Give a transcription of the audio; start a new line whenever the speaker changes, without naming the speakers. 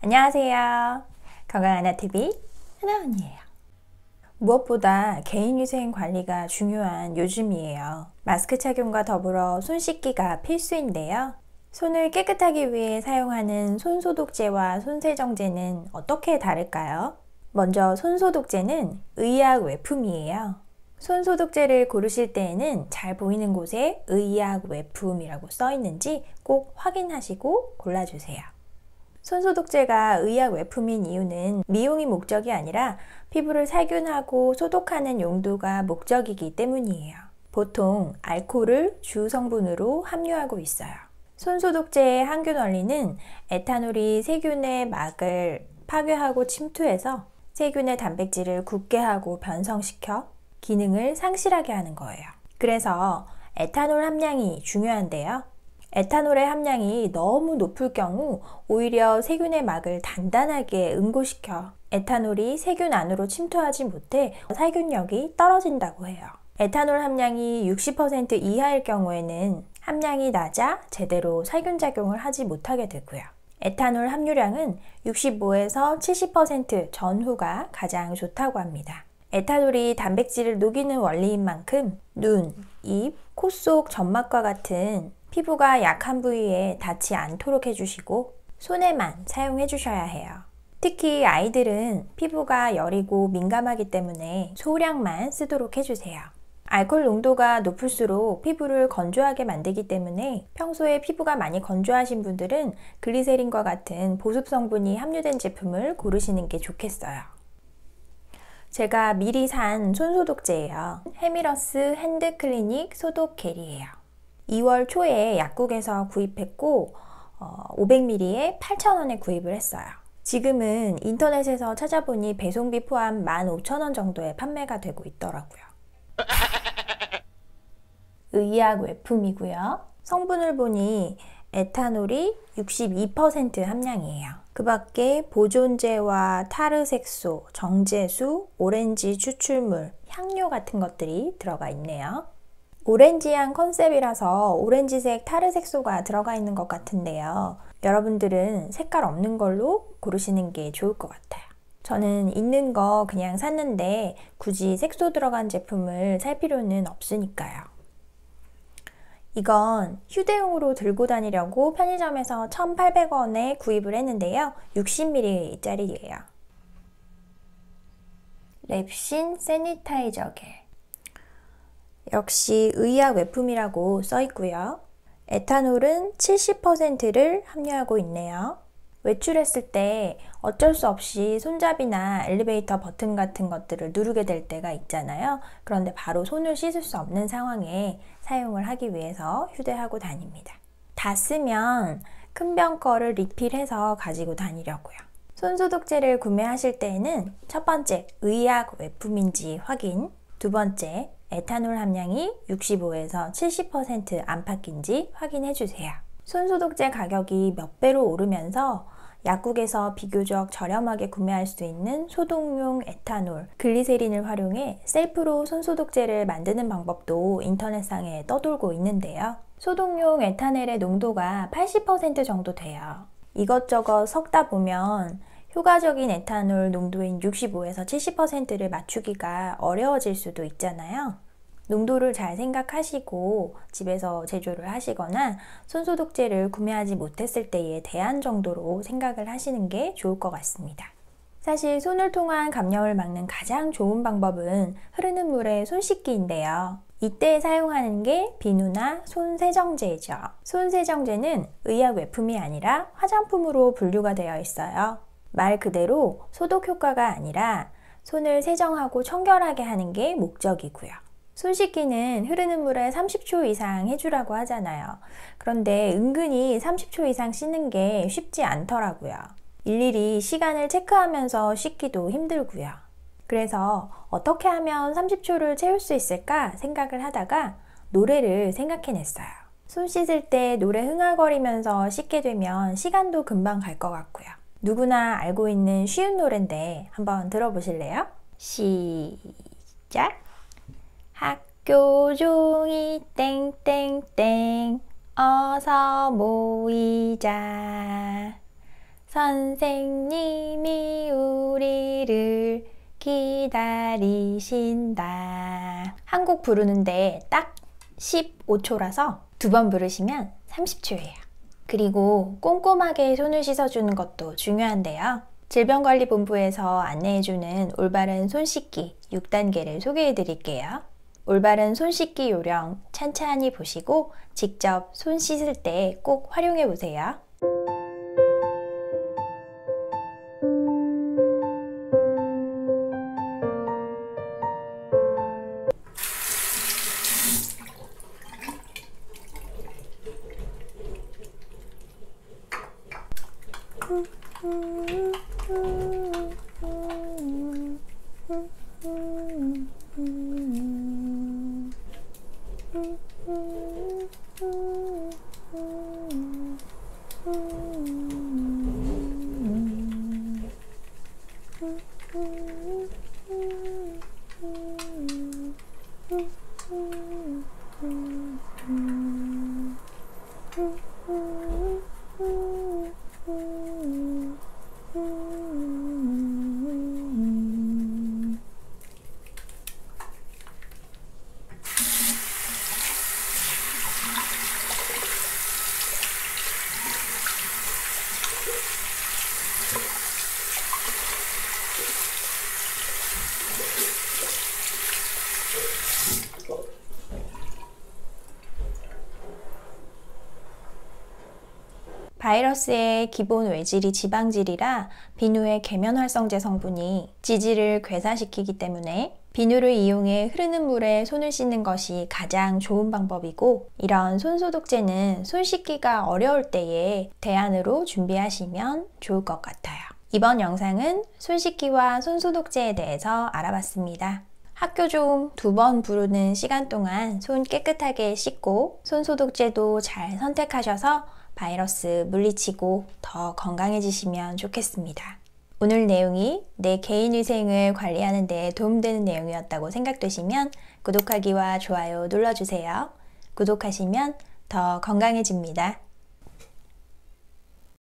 안녕하세요. 건강한 하나TV 하나언니예요. 무엇보다 개인위생 관리가 중요한 요즘이에요. 마스크 착용과 더불어 손 씻기가 필수인데요. 손을 깨끗하기 위해 사용하는 손소독제와 손세정제는 어떻게 다를까요? 먼저 손소독제는 의약 외품이에요. 손소독제를 고르실 때에는 잘 보이는 곳에 의약 외품이라고 써 있는지 꼭 확인하시고 골라주세요. 손소독제가 의약 외품인 이유는 미용이 목적이 아니라 피부를 살균하고 소독하는 용도가 목적이기 때문이에요. 보통 알코올을 주 성분으로 함유하고 있어요. 손소독제의 항균 원리는 에탄올이 세균의 막을 파괴하고 침투해서 세균의 단백질을 굳게 하고 변성시켜 기능을 상실하게 하는 거예요. 그래서 에탄올 함량이 중요한데요. 에탄올의 함량이 너무 높을 경우 오히려 세균의 막을 단단하게 응고시켜 에탄올이 세균 안으로 침투하지 못해 살균력이 떨어진다고 해요. 에탄올 함량이 60% 이하일 경우에는 함량이 낮아 제대로 살균작용을 하지 못하게 되고요. 에탄올 함유량은 65에서 70% 전후가 가장 좋다고 합니다. 에탄올이 단백질을 녹이는 원리인 만큼 눈, 입, 코 속 점막과 같은 피부가 약한 부위에 닿지 않도록 해주시고 손에만 사용해 주셔야 해요. 특히 아이들은 피부가 여리고 민감하기 때문에 소량만 쓰도록 해주세요. 알코올 농도가 높을수록 피부를 건조하게 만들기 때문에 평소에 피부가 많이 건조하신 분들은 글리세린과 같은 보습 성분이 함유된 제품을 고르시는 게 좋겠어요. 제가 미리 산 손소독제예요. 헤미러스 핸드클리닉 소독 겔이에요. 2월 초에 약국에서 구입했고 500ml에 8,000원에 구입을 했어요. 지금은 인터넷에서 찾아보니 배송비 포함 15,000원 정도에 판매가 되고 있더라고요. 의약 외품이고요. 성분을 보니 에탄올이 62% 함량이에요. 그 밖에 보존제와 타르색소, 정제수, 오렌지 추출물, 향료 같은 것들이 들어가 있네요. 오렌지향 컨셉이라서 오렌지색 타르색소가 들어가 있는 것 같은데요. 여러분들은 색깔 없는 걸로 고르시는 게 좋을 것 같아요. 저는 있는 거 그냥 샀는데 굳이 색소 들어간 제품을 살 필요는 없으니까요. 이건 휴대용으로 들고 다니려고 편의점에서 1,800원에 구입을 했는데요. 60ml 짜리예요. 랩신 세니타이저 겔. 역시 의약 외품이라고 써 있고요. 에탄올은 70%를 함유하고 있네요. 외출했을 때 어쩔 수 없이 손잡이나 엘리베이터 버튼 같은 것들을 누르게 될 때가 있잖아요. 그런데 바로 손을 씻을 수 없는 상황에 사용을 하기 위해서 휴대하고 다닙니다. 다 쓰면 큰 병 거를 리필해서 가지고 다니려고요. 손소독제를 구매하실 때에는 첫 번째, 의약 외품인지 확인, 두 번째, 에탄올 함량이 65에서 70% 안팎인지 확인해 주세요. 손소독제 가격이 몇 배로 오르면서 약국에서 비교적 저렴하게 구매할 수 있는 소독용 에탄올, 글리세린을 활용해 셀프로 손소독제를 만드는 방법도 인터넷상에 떠돌고 있는데요. 소독용 에탄올의 농도가 80% 정도 돼요. 이것저것 섞다 보면 효과적인 에탄올 농도인 65에서 70%를 맞추기가 어려워질 수도 있잖아요. 농도를 잘 생각하시고 집에서 제조를 하시거나 손소독제를 구매하지 못했을 때에 대한 정도로 생각을 하시는 게 좋을 것 같습니다. 사실 손을 통한 감염을 막는 가장 좋은 방법은 흐르는 물에 손 씻기인데요. 이때 사용하는 게 비누나 손세정제죠. 손세정제는 의약 외품이 아니라 화장품으로 분류가 되어 있어요. 말 그대로 소독 효과가 아니라 손을 세정하고 청결하게 하는 게 목적이고요. 손 씻기는 흐르는 물에 30초 이상 해주라고 하잖아요. 그런데 은근히 30초 이상 씻는 게 쉽지 않더라고요. 일일이 시간을 체크하면서 씻기도 힘들고요. 그래서 어떻게 하면 30초를 채울 수 있을까 생각을 하다가 노래를 생각해냈어요. 손 씻을 때 노래 흥얼거리면서 씻게 되면 시간도 금방 갈 것 같고요. 누구나 알고 있는 쉬운 노래인데 한번 들어보실래요? 시작! 학교 종이 땡땡땡 어서 모이자 선생님이 우리를 기다리신다. 한 곡 부르는데 딱 15초라서 2번 부르시면 30초예요. 그리고 꼼꼼하게 손을 씻어주는 것도 중요한데요. 질병관리본부에서 안내해주는 올바른 손 씻기 6단계를 소개해 드릴게요. 올바른 손 씻기 요령 찬찬히 보시고 직접 손 씻을 때 꼭 활용해 보세요. 바이러스의 기본 외질이 지방질이라 비누의 계면활성제 성분이 지질을 괴사시키기 때문에 비누를 이용해 흐르는 물에 손을 씻는 것이 가장 좋은 방법이고, 이런 손소독제는 손 씻기가 어려울 때에 대안으로 준비하시면 좋을 것 같아요. 이번 영상은 손 씻기와 손소독제에 대해서 알아봤습니다. 학교 중 2번 부르는 시간 동안 손 깨끗하게 씻고 손소독제도 잘 선택하셔서 바이러스 물리치고 더 건강해지시면 좋겠습니다. 오늘 내용이 내 개인위생을 관리하는 데 도움되는 내용이었다고 생각되시면 구독하기와 좋아요 눌러주세요. 구독하시면 더 건강해집니다.